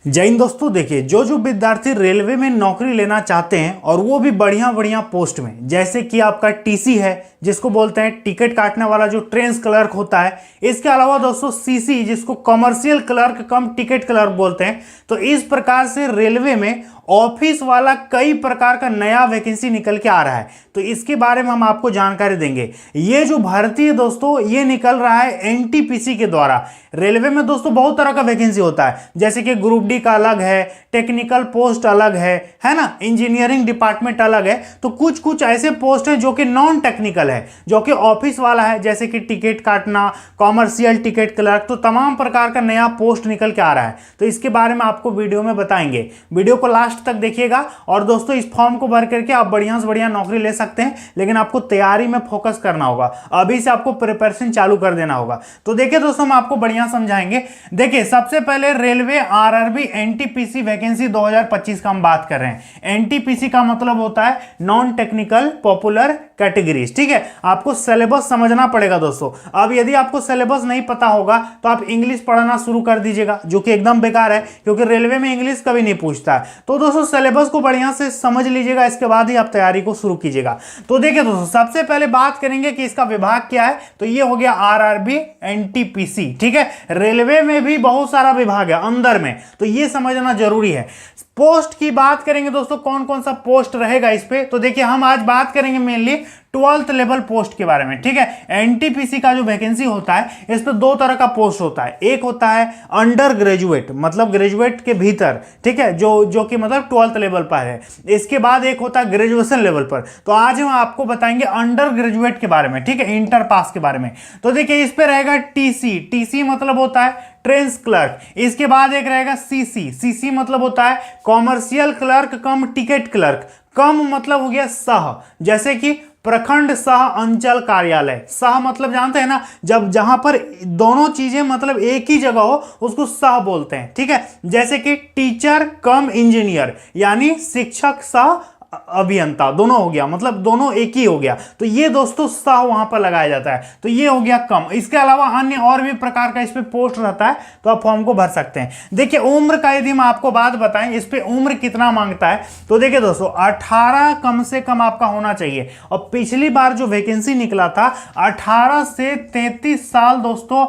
जय हिंद दोस्तों। देखिए, जो विद्यार्थी रेलवे में नौकरी लेना चाहते हैं और वो भी बढ़िया बढ़िया पोस्ट में, जैसे कि आपका टीसी है जिसको बोलते हैं टिकट काटने वाला जो ट्रेन क्लर्क होता है, इसके अलावा दोस्तों सीसी जिसको commercial clerk cum ticket clerk बोलते हैं। तो इस प्रकार से रेलवे में ऑफिस वाला कई प्रकार का नया वैकेंसी निकल के आ रहा है, तो इसके बारे में हम आपको जानकारी देंगे। ये जो भर्ती है दोस्तों, ये निकल रहा है एनटीपीसी के द्वारा। रेलवे में दोस्तों बहुत तरह का वैकेंसी होता है, जैसे कि ग्रुप डी का अलग है, टेक्निकल पोस्ट अलग है ना, इंजीनियरिंग डिपार्टमेंट अलग है। तो कुछ कुछ ऐसे पोस्ट हैं जो कि नॉन टेक्निकल है, जो कि ऑफिस वाला है, जैसे कि टिकट काटना, कॉमर्शियल टिकट क्लर्क। तो तमाम प्रकार का नया पोस्ट निकल के आ रहा है, तो इसके बारे में आपको वीडियो में बताएंगे। वीडियो को लास्ट तक देखिएगा। और दोस्तों, इस फॉर्म को भर करके आप बढ़िया से बढ़िया नौकरी ले सकते हैं, लेकिन आपको तैयारी में फोकस करना होगा। अभी से आपको प्रिपरेशन चालू कर देना होगा। तो देखिए दोस्तों, हम आपको बढ़िया समझाएंगे। देखिए, सबसे पहले रेलवे आरआरबी एनटीपीसी वैकेंसी 2025 का हम बात कर रहे हैं। एनटीपीसी का मतलब होता है नॉन टेक्निकल पॉपुलर कैटेगरीज। ठीक है, आपको सिलेबस समझना पड़ेगा दोस्तों। अब यदि आपको सिलेबस नहीं पता होगा तो आप इंग्लिश पढ़ना शुरू कर दीजिएगा, जो कि एकदम बेकार है, क्योंकि रेलवे में इंग्लिश कभी नहीं पूछता है। तो दोस्तों, सिलेबस को बढ़िया से समझ लीजिएगा, इसके बाद ही आप तैयारी को शुरू कीजिएगा। तो देखिए दोस्तों, सबसे पहले बात करेंगे कि इसका विभाग क्या है। तो ये हो गया आरआरबी एनटीपीसी। ठीक है, रेलवे में भी बहुत सारा विभाग है अंदर में, तो ये समझना जरूरी है। पोस्ट की बात करेंगे दोस्तों, कौन कौन सा पोस्ट रहेगा इस पे। तो देखिए, हम आज बात करेंगे मेनली 12th लेवल पोस्ट के बारे में। ठीक है, एनटीपीसी का जो वैकेंसी होता है, इस पे दो तरह का पोस्ट होता है। एक होता है अंडर ग्रेजुएट, मतलब ग्रेजुएट के भीतर, ठीक है, जो कि मतलब 12th लेवल पर है। इसके बाद एक होता है ग्रेजुएशन लेवल पर। तो आज हम आपको बताएंगे अंडर ग्रेजुएट के बारे में, ठीक है, इंटर पास के बारे में। तो देखिए, इस पे रहेगा टीसी। टीसी मतलब होता है ट्रेन क्लर्क। इसके बाद एक रहेगा सीसी। सीसी मतलब होता है commercial clerk cum ticket clerk. Cum मतलब हो गया सह, जैसे कि प्रखंड सह अंचल कार्यालय। सह मतलब जानते हैं ना, जब जहां पर दोनों चीजें मतलब एक ही जगह हो, उसको सह बोलते हैं। ठीक है, जैसे कि टीचर कम इंजीनियर, यानी शिक्षक सह अभियंता, दोनों हो गया, मतलब दोनों एक ही हो गया। तो ये दोस्तों सह वहां पर लगाया जाता है, तो ये हो गया कम। इसके अलावा अन्य और भी प्रकार का इस पे पोस्ट रहता है, तो आप फॉर्म को भर सकते हैं। देखिए, उम्र का यदि हम आपको बात बताएं, इस पे उम्र कितना मांगता है, तो देखिए दोस्तों, 18 कम से कम आपका होना चाहिए। और पिछली बार जो वैकेंसी निकला था, 18 से 33 साल दोस्तों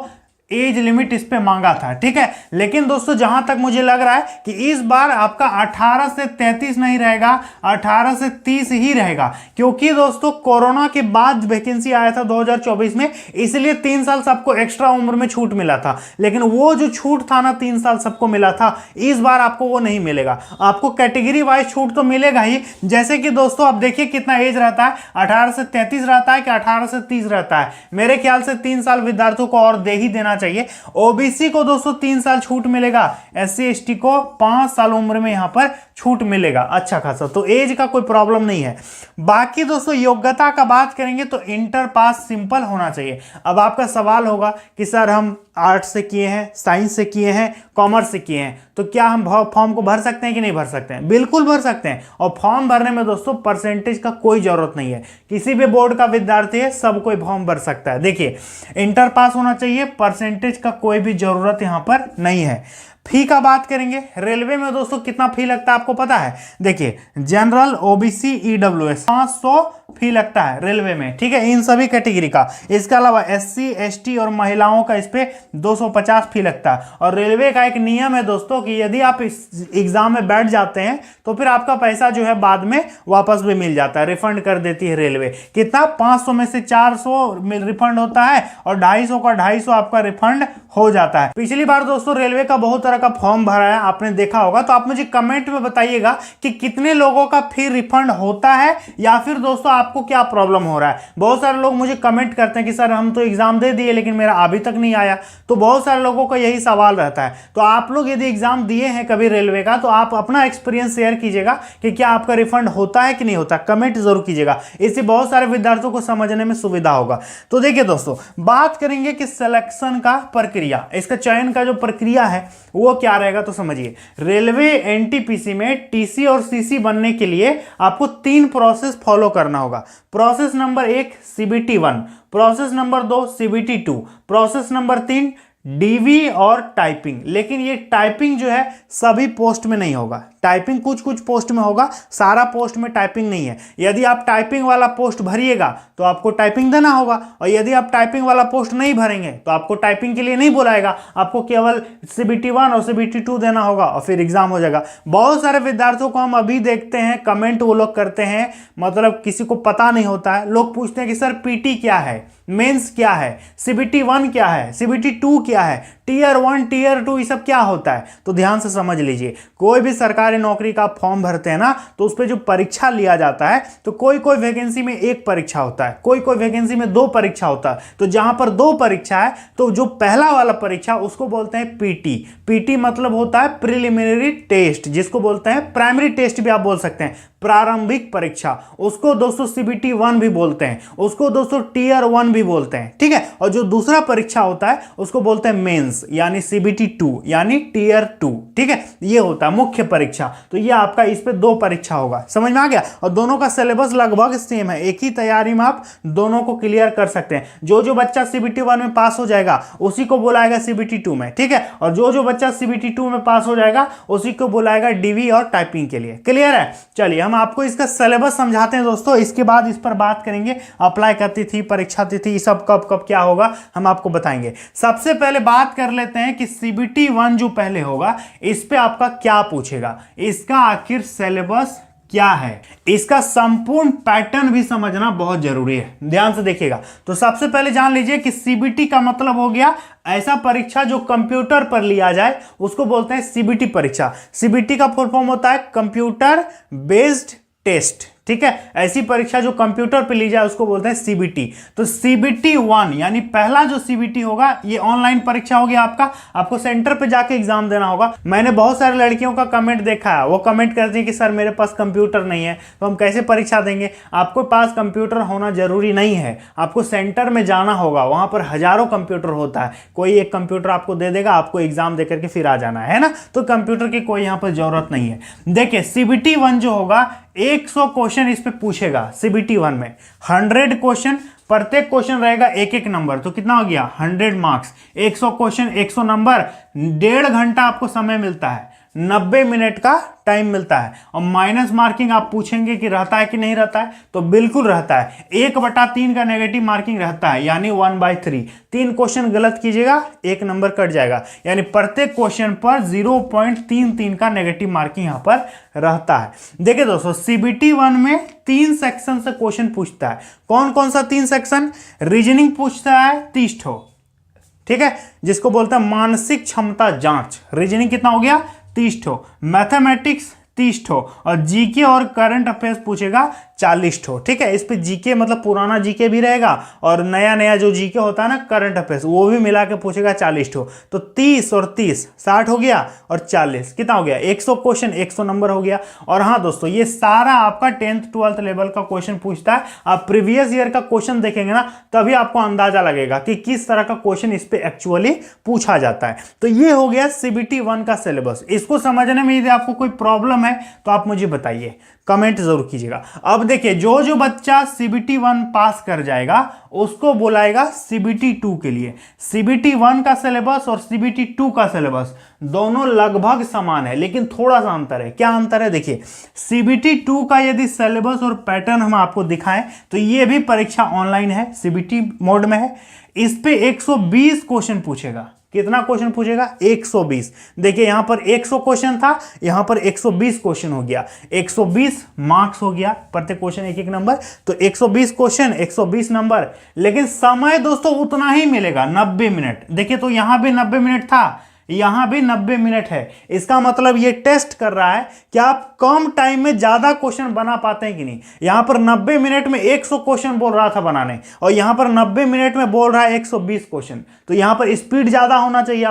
एज लिमिट इस पे मांगा था। ठीक है, लेकिन दोस्तों, जहां तक मुझे लग रहा है कि इस बार आपका 18 से 33 नहीं रहेगा, 18 से 30 ही रहेगा, क्योंकि दोस्तों कोरोना के बाद वैकेंसी आया था 2024 में, इसलिए 3 साल सबको एक्स्ट्रा उम्र में छूट मिला था। लेकिन वो जो छूट था ना, 3 साल सबको मिला था, इस बार आपको वो नहीं मिलेगा। आपको कैटेगरी वाइज छूट तो मिलेगा ही, जैसे कि दोस्तों आप देखिए कितना एज रहता है, 18 से 33 रहता है कि 18 से 30 रहता है। मेरे ख्याल से 3 साल विद्यार्थियों को और दे ही देना चाहिए। ओबीसी को दोस्तों 3 साल छूट मिलेगा, एससी एसटी को 5 साल उम्र में यहां पर छूट मिलेगा, अच्छा खासा। तो एज का कोई प्रॉब्लम नहीं है। बाकी दोस्तों, योग्यता का बात करेंगे तो इंटर पास सिंपल होना चाहिए। अब आपका सवाल होगा कि सर हम आर्ट्स से किए हैं, साइंस से किए हैं, कॉमर्स से किए हैं, तो क्या हम फॉर्म को भर सकते हैं कि नहीं भर सकते हैं? बिल्कुल भर सकते हैं। और फॉर्म भरने में दोस्तों परसेंटेज का कोई जरूरत नहीं है, किसी भी बोर्ड का विद्यार्थी है, सब कोई फॉर्म भर सकता है। देखिए, इंटर पास होना चाहिए, परसेंटेज का कोई भी जरूरत यहां पर नहीं है। फी का बात करेंगे, रेलवे में दोस्तों कितना फी लगता है आपको पता है? देखिए, जनरल, ओबीसी, ईडब्ल्यूएस 500 फी लगता है रेलवे में। ठीक है, इन सभी कैटेगरी का। इसके अलावा एससी एसटी और महिलाओं का इस पे 250 फी लगता है। और रेलवे का एक नियम है दोस्तों कि यदि आप इस एग्जाम में बैठ जाते हैं तो फिर आपका पैसा जो है बाद में वापस भी मिल जाता है, रिफंड कर देती है रेलवे। कितना? 500 में से 400 रिफंड होता है और 250 का 250 आपका रिफंड हो जाता है। पिछली बार दोस्तों रेलवे का बहुत तरह का फॉर्म भरा है, आपने देखा होगा, तो आप मुझे कमेंट में बताइएगा कि कितने लोगों का फी रिफंड होता है, या फिर दोस्तों आपको क्या प्रॉब्लम हो रहा है। बहुत सारे लोग मुझे कमेंट करते हैं कि सर हम तो एग्जाम दे दिए लेकिन मेरा अभी तक नहीं आया। तो बहुत सारे लोगों का यही सवाल रहता है। तो आप लोग यदि एग्जाम दिए हैं कभी रेलवे का, तो आप अपना एक्सपीरियंस शेयर कीजिएगा कि क्या आपका रिफंड होता है कि नहीं होता, कमेंट जरूर कीजिएगा। इससे बहुत सारे विद्यार्थियों को समझने में सुविधा होगा। तो देखिए दोस्तों, बात करेंगे कि सिलेक्शन का प्रक्रिया, इसका चयन का जो प्रक्रिया है वो क्या रहेगा। तो समझिए, रेलवे एनटीपीसी में टीसी और सीसी बनने के लिए आपको 3 प्रोसेस फॉलो करना होगा। Process number 1 CBT 1, process number 2 CBT 2, process number 3 DV और टाइपिंग। लेकिन ये टाइपिंग जो है सभी पोस्ट में नहीं होगा, टाइपिंग कुछ कुछ पोस्ट में होगा, सारा पोस्ट में टाइपिंग नहीं है। यदि आप टाइपिंग वाला पोस्ट भरिएगा तो आपको टाइपिंग देना होगा, और यदि आप टाइपिंग वाला पोस्ट नहीं भरेंगे तो आपको टाइपिंग के लिए नहीं बुलाएगा, आपको केवल CBT 1 और CBT 2 देना होगा और फिर एग्जाम हो जाएगा। बहुत सारे विद्यार्थियों को हम अभी देखते हैं कमेंट वो लोग करते हैं, मतलब किसी को पता नहीं होता है, लोग पूछते हैं कि सर पीटी क्या है, मेंस क्या है, CBT 1 क्या है, CBT 2 क्या है, टीयर 1 टीयर 2 ये सब क्या होता है। तो ध्यान से समझ लीजिए, कोई भी सरकारी नौकरी का फॉर्म भरते हैं ना तो उस पर जो परीक्षा लिया जाता है, तो कोई कोई वैकेंसी में एक परीक्षा होता है, कोई कोई वैकेंसी में 2 परीक्षा होता है। तो जहां पर 2 परीक्षा है तो जो पहला वाला परीक्षा उसको बोलते हैं पीटी। पीटी मतलब होता है प्रिलिमिनरी टेस्ट, जिसको बोलते हैं प्राइमरी टेस्ट भी आप बोल सकते हैं, प्रारंभिक परीक्षा। उसको दोस्तों CBT 1 भी बोलते हैं, उसको दोस्तों टीयर 1 भी बोलते हैं, ठीक है। और जो दूसरा परीक्षा होता है उसको बोलते हैं मेंस, यानी CBT 2 यानी टीयर 2, ठीक है। ये होता है मुख्य परीक्षा। तो ये आपका इस पे 2 परीक्षा होगा, समझ में आ गया। और दोनों का सिलेबस लगभग सेम है, एक ही तैयारी में आप दोनों को क्लियर कर सकते हैं। जो बच्चा CBT 1 में पास हो जाएगा उसी को बुलाएगा CBT 2 में, ठीक है। और जो बच्चा CBT 2 में पास हो जाएगा उसी को बुलाएगा डीवी और टाइपिंग के लिए। क्लियर है। चलिए हम आपको इसका सिलेबस समझाते हैं दोस्तों, इसके बाद इस पर बात करेंगे। अप्लाई का तिथि, परीक्षा तिथि, सब कब कब क्या होगा हम आपको बताएंगे। सबसे पहले बात कर लेते हैं कि CBT 1 जो पहले होगा इस पे आपका क्या पूछेगा, इसका आखिर सिलेबस क्या है, इसका संपूर्ण पैटर्न भी समझना बहुत जरूरी है। ध्यान से देखिएगा। तो सबसे पहले जान लीजिए कि CBT का मतलब हो गया ऐसा परीक्षा जो कंप्यूटर पर लिया जाए, उसको बोलते हैं CBT परीक्षा। CBT का फुल फॉर्म होता है कंप्यूटर बेस्ड टेस्ट, ठीक है। ऐसी परीक्षा जो कंप्यूटर पे ली जाए उसको बोलते हैं CBT। तो CBT 1 यानी पहला जो CBT होगा ये ऑनलाइन परीक्षा होगी आपका, आपको सेंटर पे जाके एग्जाम देना होगा। मैंने बहुत सारे लड़कियों का कमेंट देखा है, वो कमेंट करती है कि सर मेरे पास कंप्यूटर नहीं है तो हम कैसे परीक्षा देंगे। आपको पास कंप्यूटर होना जरूरी नहीं है, आपको सेंटर में जाना होगा, वहां पर हजारों कंप्यूटर होता है, कोई एक कंप्यूटर आपको दे देगा, आपको एग्जाम दे करके फिर आ जाना है ना। तो कंप्यूटर की कोई यहाँ पर जरूरत नहीं है। देखिए CBT 1 जो होगा 100 क्वेश्चन इस पे पूछेगा। CBT 1 में 100 क्वेश्चन, प्रत्येक क्वेश्चन रहेगा 1-1 नंबर, तो कितना हो गया 100 मार्क्स। 100 क्वेश्चन 100 नंबर, 1.5 घंटा आपको समय मिलता है, 90 मिनट का टाइम मिलता है। और माइनस मार्किंग आप पूछेंगे कि रहता है कि नहीं रहता है, तो बिल्कुल रहता है। 1/3 का नेगेटिव मार्किंग रहता है, यानी 1/3। 3 क्वेश्चन गलत कीजिएगा 1 नंबर कट जाएगा, यानी प्रत्येक क्वेश्चन पर 0.33 का नेगेटिव मार्किंग यहां पर रहता है। देखिए दोस्तों CBT 1 में 3 सेक्शन से क्वेश्चन पूछता है। कौन कौन सा 3 सेक्शन? रीजनिंग पूछता है 30 ठो, ठीक है, जिसको बोलते हैं मानसिक क्षमता जांच। रीजनिंग कितना हो गया 30 ठो, मैथमेटिक्स 30 ठो, और जीके और करंट अफेयर्स पूछेगा 40 ठो, ठीक है। इस पे जीके मतलब पुराना जीके भी रहेगा और नया नया जो जीके होता है ना करंट अफेयर्स, वो भी मिला के पूछेगा 40 ठो। तो 30 और 30 60 हो गया, और 40 कितना हो गया 100 क्वेश्चन, 100 नंबर हो गया। और हाँ दोस्तों ये सारा आपका 10th 12th लेवल का क्वेश्चन पूछता है। आप प्रीवियस ईयर का क्वेश्चन देखेंगे ना तभी आपको अंदाजा लगेगा कि किस तरह का क्वेश्चन इस पे एक्चुअली पूछा जाता है। तो ये हो गया CBT 1 का सिलेबस। इसको समझने में यदि आपको कोई प्रॉब्लम है तो आप मुझे बताइए, कमेंट जरूर कीजिएगा। अब देखिए जो बच्चा CBT 1 पास कर जाएगा उसको बुलाएगा CBT 2 के लिए। CBT 1 का सिलेबस और CBT 2 का सिलेबस दोनों लगभग समान है, लेकिन थोड़ा सा अंतर है। क्या अंतर है? देखिए CBT 2 का यदि सिलेबस और पैटर्न हम आपको दिखाएं तो ये भी परीक्षा ऑनलाइन है, CBT मोड में है। इस पे 120 क्वेश्चन पूछेगा। कितना क्वेश्चन पूछेगा? 120। देखिए यहां पर 100 क्वेश्चन था, यहां पर 120 क्वेश्चन हो गया, 120 मार्क्स हो गया, प्रत्येक क्वेश्चन 1-1 नंबर, तो 120 क्वेश्चन 120 नंबर। लेकिन समय दोस्तों उतना ही मिलेगा, 90 मिनट। देखिए तो यहां भी 90 मिनट था, यहां भी 90 मिनट है। इसका मतलब ये टेस्ट कर रहा है कि आप कम टाइम में ज्यादा क्वेश्चन बना पाते हैं कि नहीं। यहां पर 90 मिनट में 100 क्वेश्चन बोल रहा था बनाने, और यहां पर 90 मिनट में बोल रहा है 120 क्वेश्चन। तो यहां पर स्पीड ज्यादा होना चाहिए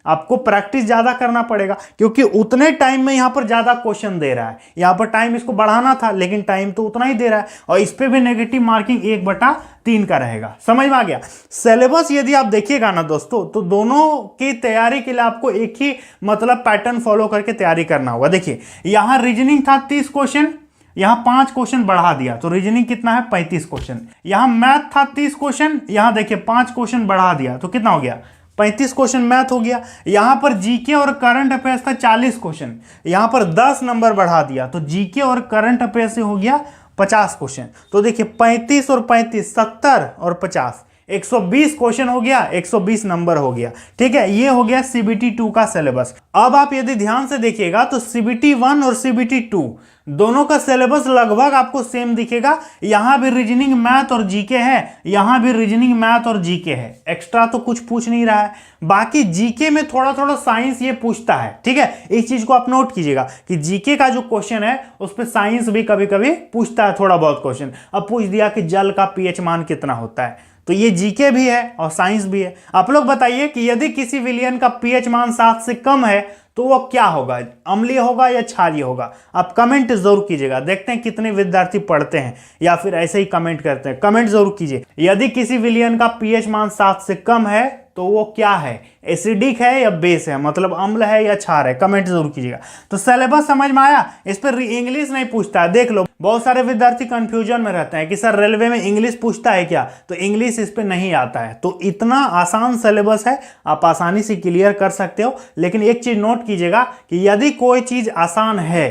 आपको प्रैक्टिस ज्यादा करना पड़ेगा, क्योंकि उतने टाइम में यहां पर ज्यादा क्वेश्चन दे रहा है। यहां पर टाइम इसको बढ़ाना था लेकिन टाइम तो उतना ही दे रहा है, और इस पे भी नेगेटिव मार्किंग 1/3 का रहेगा। समझ में आ गया? सिलेबस यदि आप देखिएगा ना दोस्तों तो दोनों की तैयारी के लिए आपको एक ही मतलब पैटर्न फॉलो करके तैयारी करना होगा। देखिए यहां रीजनिंग था 30 क्वेश्चन, यहां 5 क्वेश्चन बढ़ा दिया तो रीजनिंग कितना है 35 क्वेश्चन। यहां मैथ था 30 क्वेश्चन, यहां देखिए 5 क्वेश्चन बढ़ा दिया तो कितना हो गया 35 क्वेश्चन मैथ हो गया। यहां पर जीके और करंट अफेयर्स था 40 क्वेश्चन, यहां पर 10 नंबर बढ़ा दिया तो जीके और करंट अफेयर्स से हो गया 50 क्वेश्चन। तो देखिए 35 और 35 70 और 50 120 क्वेश्चन हो गया, 120 नंबर हो गया। ठीक है, ये हो गया सीबीटी 2 का सिलेबस। अब आप यदि ध्यान से देखिएगा तो सीबीटी 1 और सीबीटी 2 दोनों का सिलेबस लगभग आपको सेम दिखेगा। यहां भी रीजनिंग मैथ और जीके है, यहां भी रीजनिंग मैथ और जीके है, एक्स्ट्रा तो कुछ पूछ नहीं रहा है। बाकी जीके में थोड़ा थोड़ा साइंस ये पूछता है। ठीक है, इस चीज को आप नोट कीजिएगा कि जीके का जो क्वेश्चन है उस पर साइंस भी कभी कभी पूछता है थोड़ा बहुत क्वेश्चन। अब पूछ दिया कि जल का पीएच मान कितना होता है, तो ये जीके भी है और साइंस भी है। आप लोग बताइए कि यदि किसी विलयन का पीएच मान 7 से कम है तो वो क्या होगा, अम्लीय होगा या क्षारीय होगा? आप कमेंट जरूर कीजिएगा, देखते हैं कितने विद्यार्थी पढ़ते हैं या फिर ऐसे ही कमेंट करते हैं। कमेंट जरूर कीजिए। यदि किसी विलयन का पीएच मान 7 से कम है तो वो क्या है, एसिडिक है या बेस है, मतलब अम्ल है या क्षार है? कमेंट जरूर कीजिएगा। तो सिलेबस समझ में आया? इस पर इंग्लिश नहीं पूछता है, देख लो। बहुत सारे विद्यार्थी कंफ्यूजन में रहते हैं कि सर रेलवे में इंग्लिश पूछता है क्या, तो इंग्लिश इस पे नहीं आता है। तो इतना आसान सिलेबस है, आप आसानी से क्लियर कर सकते हो। लेकिन एक चीज नोट कीजिएगा कि यदि कोई चीज आसान है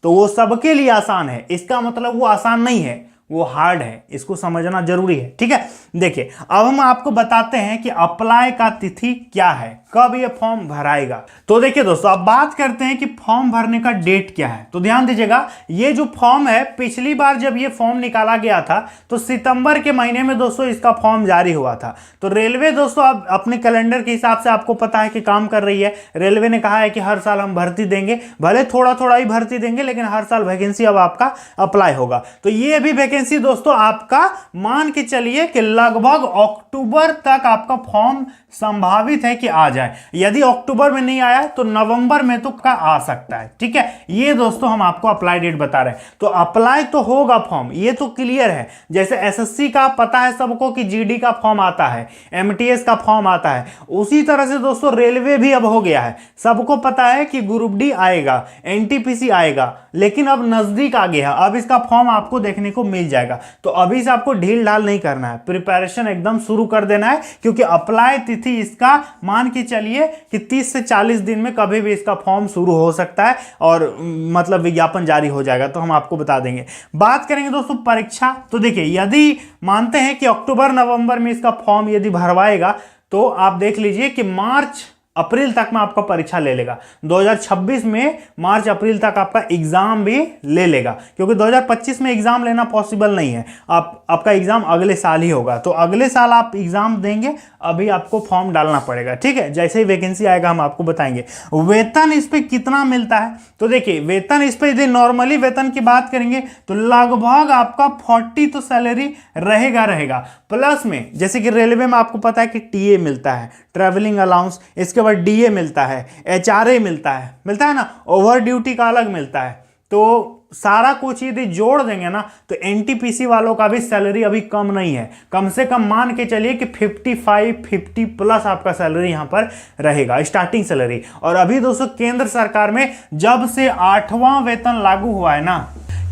तो वो सबके लिए आसान है, इसका मतलब वो आसान नहीं है, वो हार्ड है। इसको समझना जरूरी है। ठीक है, देखिए अब हम आपको बताते हैं कि अप्लाई का तिथि क्या है, कब ये फॉर्म भराएगा। तो देखिए दोस्तों, अब बात करते हैं कि फॉर्म भरने का डेट क्या है। तो ध्यान दीजिएगा, ये जो फॉर्म है, पिछली बार जब ये फॉर्म निकाला गया था तो सितंबर के महीने में दोस्तों इसका फॉर्म जारी हुआ था। तो रेलवे दोस्तों अब अपने कैलेंडर के हिसाब से आपको पता है कि काम कर रही है। रेलवे ने कहा है कि हर साल हम भर्ती देंगे, भले थोड़ा थोड़ा ही भर्ती देंगे, लेकिन हर साल वैकेंसी अब आपका अप्लाई होगा। तो ये भी वैकेंसी दोस्तों आपका मान के चलिए कि लगभग अक्टूबर तक आपका फॉर्म संभावित है कि आ जाए। यदि अक्टूबर में नहीं आया तो नवंबर में तो का आ सकता है। ठीक है, ये दोस्तों हम आपको अप्लाई डेट बता रहे हैं। तो अप्लाई तो होगा फॉर्म, ये तो क्लियर है। जैसे एसएससी का पता है सबको कि जीडी का फॉर्म आता है, एमटीएस का फॉर्म आता है, उसी तरह से दोस्तों रेलवे भी अब हो गया है। सबको पता है कि ग्रुप डी आएगा, एनटीपीसी आएगा, लेकिन अब नजदीक आ गया है, अब इसका फॉर्म आपको देखने को मिल जाएगा। तो अभी से आपको ढील ढाल नहीं करना है, प्रिपरेशन एकदम शुरू कर देना है, क्योंकि अप्लाई तिथि इसका मान के चलिए कि 30 से 40 दिन में कभी भी इसका फॉर्म शुरू हो सकता है और मतलब विज्ञापन जारी हो जाएगा। तो हम आपको बता देंगे। बात करेंगे दोस्तों परीक्षा। तो देखिए, यदि मानते हैं कि अक्टूबर नवंबर में इसका फॉर्म यदि भरवाएगा तो आप देख लीजिए कि मार्च अप्रैल तक में आपका परीक्षा ले लेगा। 2026 में मार्च अप्रैल तक आपका एग्जाम भी ले लेगा, क्योंकि 2025 में एग्जाम लेना पॉसिबल नहीं है। आपका एग्जाम अगले साल ही होगा। तो अगले साल आप एग्जाम देंगे, अभी आपको फॉर्म डालना पड़ेगा। ठीक है, जैसे ही वैकेंसी आएगा हम आपको बताएंगे। वेतन इस पे कितना मिलता है, तो देखिए वेतन इस पे यदि नॉर्मली वेतन की बात करेंगे तो लगभग आपका 40 तो सैलरी रहेगा। प्लस में जैसे कि रेलवे में आपको पता है कि टीए मिलता है, ट्रैवलिंग अलाउंस, इसके बाद डीए मिलता है, एचआरए मिलता है ना, ओवर ड्यूटी का अलग मिलता है। तो सारा कुछ यदि जोड़ देंगे ना तो एनटीपीसी वालों का भी सैलरी अभी कम नहीं है। कम से कम मान के चलिए कि 50 प्लस आपका सैलरी यहां पर रहेगा, स्टार्टिंग सैलरी। और अभी दोस्तों केंद्र सरकार में जब से 8वां वेतन लागू हुआ है ना,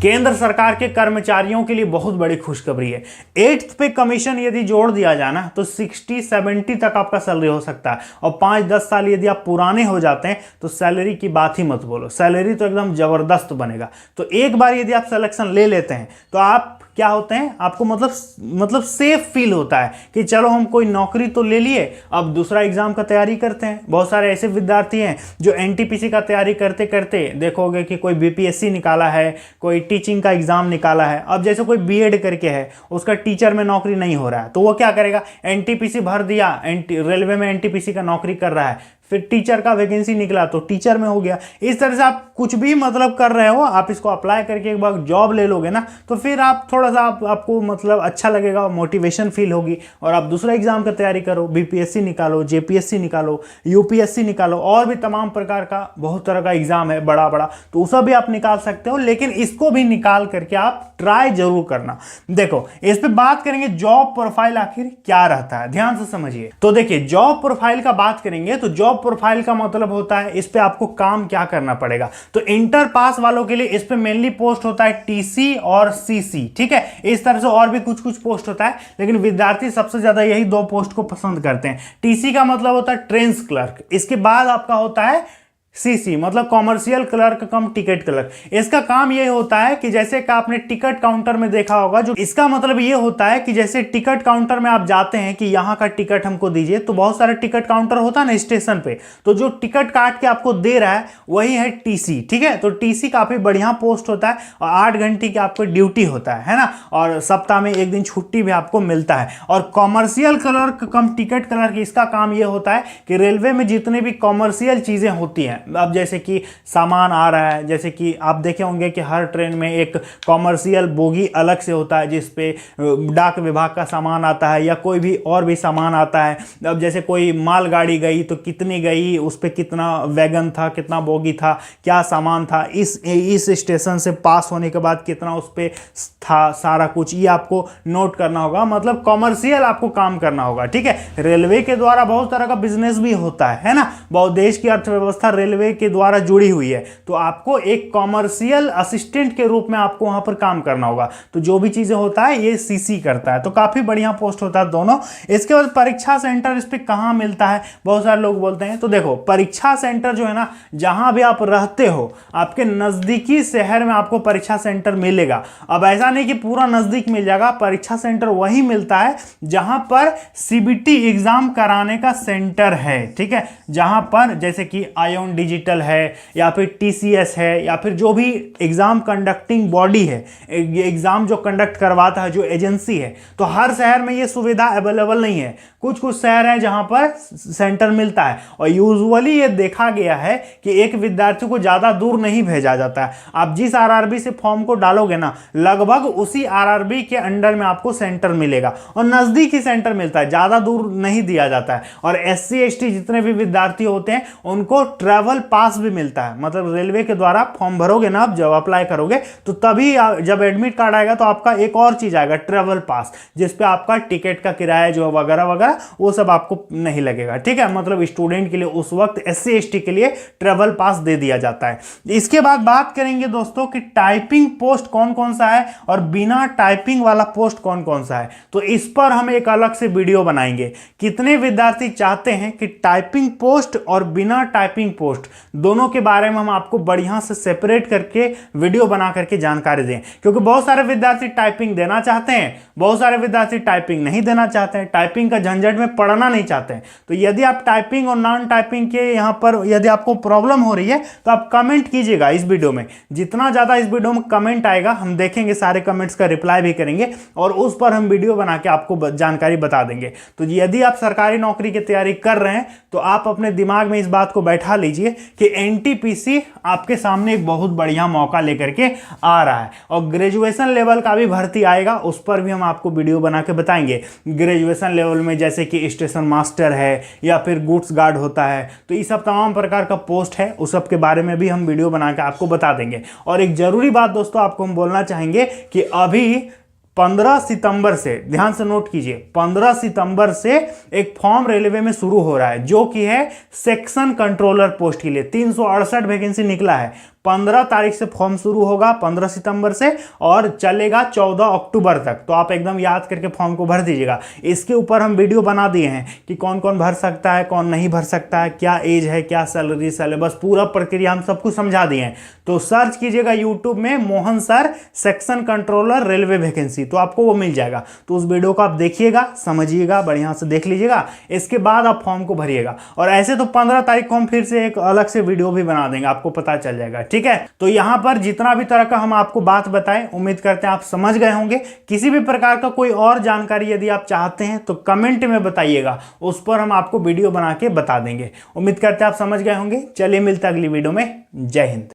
केंद्र सरकार के कर्मचारियों के लिए बहुत बड़ी खुशखबरी है। 8th पे कमीशन यदि जोड़ दिया जाए ना तो 60-70 तक आपका सैलरी हो सकता है। और 5-10 साल यदि आप पुराने हो जाते हैं तो सैलरी की बात ही मत बोलो, सैलरी तो एकदम जबरदस्त बनेगा। तो एक बार यदि आप सिलेक्शन ले लेते हैं तो आप क्या होते हैं, आपको मतलब सेफ फील होता है कि चलो हम कोई नौकरी तो ले लिए, अब दूसरा एग्जाम का तैयारी करते हैं। बहुत सारे ऐसे विद्यार्थी हैं जो एनटीपीसी का तैयारी करते करते देखोगे कि कोई बीपीएससी निकाला है, कोई टीचिंग का एग्जाम निकाला है। अब जैसे कोई बीएड करके है, उसका टीचर में नौकरी नहीं हो रहा है, तो वो क्या करेगा, एनटीपीसी भर दिया, रेलवे में एनटीपीसी का नौकरी कर रहा है, फिर टीचर का वैकेंसी निकला तो टीचर में हो गया। इस तरह से आप कुछ भी मतलब कर रहे हो, आप इसको अप्लाई करके एक बार जॉब ले लोगे ना तो फिर आप थोड़ा सा आपको मतलब अच्छा लगेगा, मोटिवेशन फील होगी और आप दूसरा एग्जाम का तैयारी करो, बीपीएससी निकालो, जेपीएससी निकालो, यूपीएससी निकालो, और भी तमाम प्रकार का बहुत तरह का एग्जाम है बड़ा, तो सब भी आप निकाल सकते हो। लेकिन इसको भी निकाल करके आप ट्राई जरूर करना। देखो इस पे बात करेंगे जॉब प्रोफाइल आखिर क्या रहता है, ध्यान से समझिए। तो देखिए जॉब प्रोफाइल का बात करेंगे तो जॉब प्रोफाइल का मतलब होता है इस पे आपको काम क्या करना पड़ेगा। तो इंटर पास वालों के लिए इस पे मेनली पोस्ट होता है टीसी और सीसी। ठीक है, इस तरह से और भी कुछ कुछ पोस्ट होता है, लेकिन विद्यार्थी सबसे ज्यादा यही दो पोस्ट को पसंद करते हैं। टीसी का मतलब होता है ट्रेन्स क्लर्क, इसके बाद आपका होता है सीसी मतलब commercial clerk cum ticket clerk. इसका काम ये होता है कि जैसे कि आपने टिकट काउंटर में देखा होगा, जो इसका मतलब ये होता है कि जैसे टिकट काउंटर में आप जाते हैं कि यहाँ का टिकट हमको दीजिए, तो बहुत सारे टिकट काउंटर होता है ना स्टेशन पे, तो जो टिकट काट के आपको दे रहा है वही है टीसी। ठीक है, तो टीसी काफी बढ़िया पोस्ट होता है और 8 घंटे की आपको ड्यूटी होता है ना, और सप्ताह में 1 दिन छुट्टी भी आपको मिलता है। और commercial clerk cum ticket clerk, इसका काम ये होता है कि रेलवे में जितने भी कॉमर्शियल चीजें होती हैं, अब जैसे कि सामान आ रहा है, जैसे कि आप देखे होंगे कि हर ट्रेन में एक कॉमर्शियल बोगी अलग से होता है जिसपे डाक विभाग का सामान आता है या कोई भी और भी सामान आता है। अब जैसे कोई मालगाड़ी गई तो कितनी गई, उस पर कितना वैगन था, कितना बोगी था, क्या सामान था, इस स्टेशन से पास होने के बाद कितना उस पर था, सारा कुछ ये आपको नोट करना होगा। मतलब कॉमर्शियल आपको काम करना होगा। ठीक है, रेलवे के द्वारा बहुत तरह का बिजनेस भी होता है ना, बहुत देश की अर्थव्यवस्था रेलवे के द्वारा जुड़ी हुई है, तो आपको एक कॉमर्शियल असिस्टेंट के रूप में आपको वहां पर काम करना होगा। तो जो भी चीजें होता है ये सीसी करता है, तो काफी बढ़िया पोस्ट होता है दोनों। इसके बाद परीक्षा सेंटर इस पे कहां मिलता है, बहुत सारे लोग बोलते हैं, तो देखो परीक्षा सेंटर जो है ना, जहां भी आप रहते हो आपके नजदीकी शहर में आपको परीक्षा सेंटर मिलेगा। अब ऐसा नहीं कि पूरा नजदीक मिल जाएगा, परीक्षा सेंटर वही मिलता है जहां पर सीबीटी एग्जाम कराने का सेंटर है। ठीक है, जहां पर जैसे कि आयोन डिजिटल है या फिर टीसीएस है या फिर जो भी एग्जाम कंडक्टिंग बॉडी है, एग्जाम जो कंडक्ट करवाता है, जो एजेंसी है, तो हर शहर में ये सुविधा अवेलेबल नहीं है। कुछ कुछ शहर हैं जहां पर सेंटर मिलता है, और यूजुअली ये देखा गया है कि एक विद्यार्थी को ज्यादा दूर नहीं भेजा जाता है। आप जिस आरआरबी से फॉर्म को डालोगे ना, लगभग उसी आरआरबी के अंडर में आपको सेंटर मिलेगा और नजदीक ही सेंटर मिलता है, ज्यादा दूर नहीं दिया जाता है। और एससी एसटी जितने भी विद्यार्थी होते हैं उनको ट्रैवल पास भी मिलता है, मतलब रेलवे के द्वारा फॉर्म भरोगे ना, आप जब अप्लाई करोगे तो तभी जब एडमिट कार्ड आएगा तो आपका एक और चीज आएगा, ट्रैवल पास, जिसपे आपका टिकट का किराया जो वगैरह वगैरह वो सब आपको नहीं लगेगा। ठीक है, मतलब स्टूडेंट के लिए उस वक्त एससी एसटी के लिए ट्रैवल पास दे दिया जाता है। इसके बाद बात करेंगे दोस्तों कि टाइपिंग पोस्ट कौन कौन सा है और बिना टाइपिंग वाला पोस्ट कौन कौन सा है, तो इस पर हम एक अलग से वीडियो बनाएंगे। कितने विद्यार्थी चाहते हैं कि टाइपिंग पोस्ट और बिना टाइपिंग पोस्ट दोनों के बारे में हम आपको बढ़िया से सेपरेट करके वीडियो बना करके जानकारी दें, क्योंकि बहुत सारे विद्यार्थी टाइपिंग देना चाहते हैं, बहुत सारे विद्यार्थी टाइपिंग नहीं देना चाहते हैं, टाइपिंग का झंझट में पढ़ना नहीं चाहते हैं। तो यदि आप टाइपिंग और नॉन टाइपिंग के यहां पर यदि आपको प्रॉब्लम हो रही है तो आप कमेंट कीजिएगा इस वीडियो में। जितना ज्यादा इस वीडियो में कमेंट आएगा हम देखेंगे, सारे कमेंट्स का रिप्लाई भी करेंगे और उस पर हम वीडियो बना के आपको जानकारी बता देंगे। तो यदि आप सरकारी नौकरी की तैयारी कर रहे हैं तो आप अपने दिमाग में इस बात को बैठा लीजिए कि एनटीपीसी आपके सामने एक बहुत बढ़िया मौका लेकर के आ रहा है, और ग्रेजुएशन लेवल का भी भर्ती आएगा, उस पर भी हम आपको वीडियो बना के बताएंगे। ग्रेजुएशन लेवल में जैसे कि स्टेशन मास्टर है या फिर गुड्स गार्ड होता है, तो ये सब तमाम प्रकार का पोस्ट है, उस सब के बारे में भी हम वीडियो बना के आपको बता देंगे। और एक जरूरी बात दोस्तों आपको हम बोलना चाहेंगे कि अभी 15 सितंबर से, ध्यान से नोट कीजिए, 15 सितंबर से एक फॉर्म रेलवे में शुरू हो रहा है जो कि है सेक्शन कंट्रोलर पोस्ट के लिए। 368 वैकेंसी निकला है। 15 तारीख से फॉर्म शुरू होगा, 15 सितंबर से, और चलेगा 14 अक्टूबर तक। तो आप एकदम याद करके फॉर्म को भर दीजिएगा। इसके ऊपर हम वीडियो बना दिए हैं कि कौन कौन भर सकता है, कौन नहीं भर सकता है, क्या एज है, क्या सैलरी, सिलेबस, पूरा प्रक्रिया हम सब कुछ समझा दिए हैं। तो सर्च कीजिएगा यूट्यूब में Mohan sir section controller railway vacancy, तो आपको वो मिल जाएगा। तो उस वीडियो को आप देखिएगा, समझिएगा, बढ़िया से देख लीजिएगा, इसके बाद आप फॉर्म को भरिएगा। और ऐसे तो 15 तारीख को हम फिर से एक अलग से वीडियो भी बना देंगे, आपको पता चल जाएगा। ठीक है, तो यहां पर जितना भी तरह का हम आपको बात बताएं, उम्मीद करते हैं आप समझ गए होंगे। किसी भी प्रकार का कोई और जानकारी यदि आप चाहते हैं तो कमेंट में बताइएगा, उस पर हम आपको वीडियो बना के बता देंगे। उम्मीद करते हैं आप समझ गए होंगे। चलिए मिलते हैं अगली वीडियो में। जय हिंद।